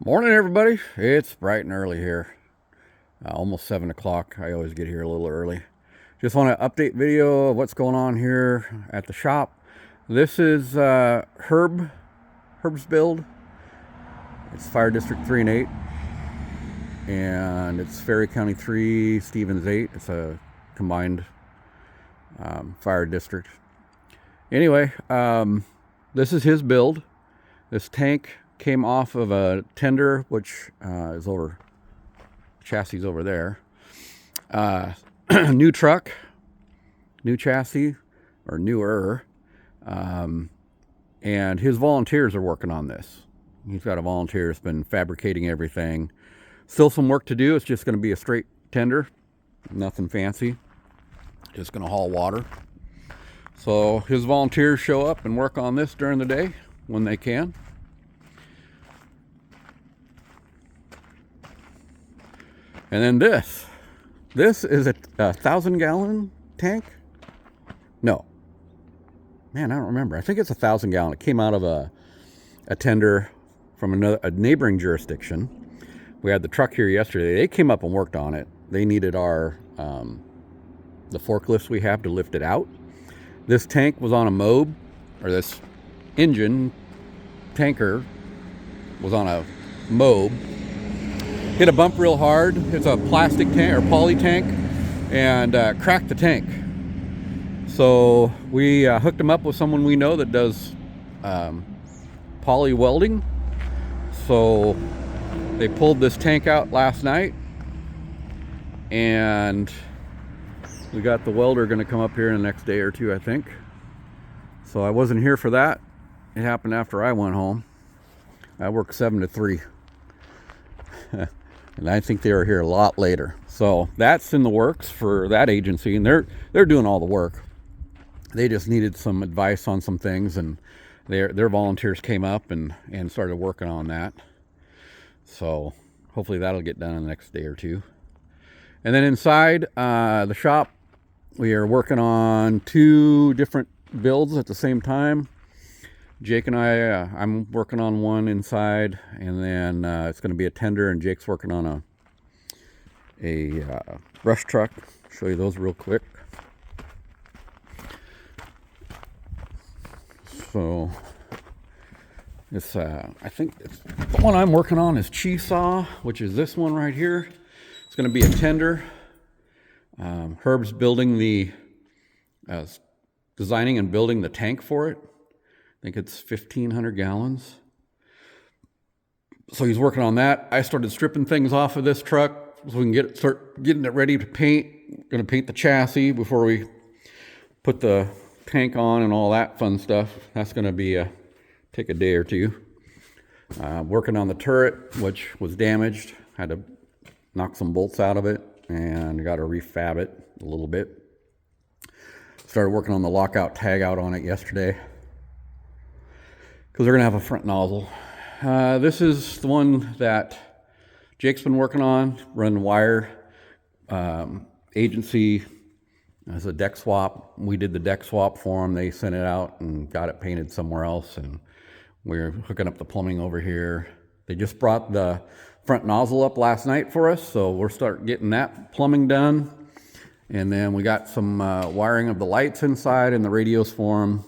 Morning, everybody. It's bright and early here. Almost 7 o'clock. I always get here a little early. Just want to update video of what's going on here at the shop. This is Herb's build. It's Fire District 3 and 8. And it's Ferry County 3, Stevens 8. It's a combined fire district. Anyway, this is his build. This tank came off of a tender, which is over, chassis over there. New truck, new chassis, or newer. And his volunteers are working on this. He's got a volunteer that's been fabricating everything. Still some work to do. It's just going to be a straight tender, nothing fancy. Just going to haul water. So his volunteers show up and work on this during the day when they can. And then this is a 1,000-gallon tank. No, man, I don't remember. I think it's 1,000-gallon. It came out of a tender from a neighboring jurisdiction. We had the truck here yesterday. They came up and worked on it. They needed our the forklifts we have to lift it out. This tank was on a mob, or this engine tanker was on a mob. Hit a bump real hard. It's a plastic tank or poly tank, and cracked the tank. So we hooked them up with someone we know that does poly welding. So they pulled this tank out last night, and we got the welder going to come up here in the next day or two, I think. So I wasn't here for that. It happened after I went home. I work 7 to 3. And I think they were here a lot later. So that's in the works for that agency, and they're doing all the work. They just needed some advice on some things, and their volunteers came up and started working on that. So hopefully that'll get done in the next day or two. And then inside the shop, we are working on 2 different builds at the same time. Jake and I'm working on one inside, and then it's going to be a tender, and Jake's working on a brush truck. Show you those real quick. So it's I think the one I'm working on is Cheesaw, which is this one right here. It's going to be a tender. Herb's building designing and building the tank for it. I think it's 1,500 gallons. So he's working on that. I started stripping things off of this truck so we can start getting it ready to paint. Going to paint the chassis before we put the tank on and all that fun stuff. That's going to be take a day or two. Working on the turret, which was damaged. Had to knock some bolts out of it and got to refab it a little bit. Started working on the lockout tagout on it yesterday, because they're going to have a front nozzle. This is the one that Jake's been working on, running wire. Agency as a deck swap. We did the deck swap for them. They sent it out and got it painted somewhere else, and we're hooking up the plumbing over here. They just brought the front nozzle up last night for us, so we'll start getting that plumbing done. And then we got some wiring of the lights inside and the radios for them.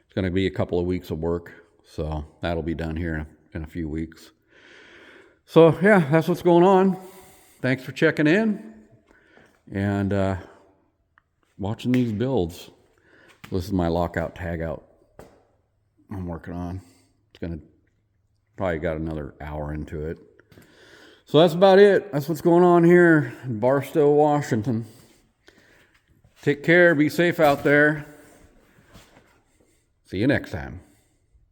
It's going to be a couple of weeks of work. So that'll be done here in a few weeks. So yeah, that's what's going on. Thanks for checking in and watching these builds. This is my lockout tagout I'm working on. It's gonna probably got another hour into it. So that's about it. That's what's going on here in Barstow, Washington. Take care. Be safe out there. See you next time.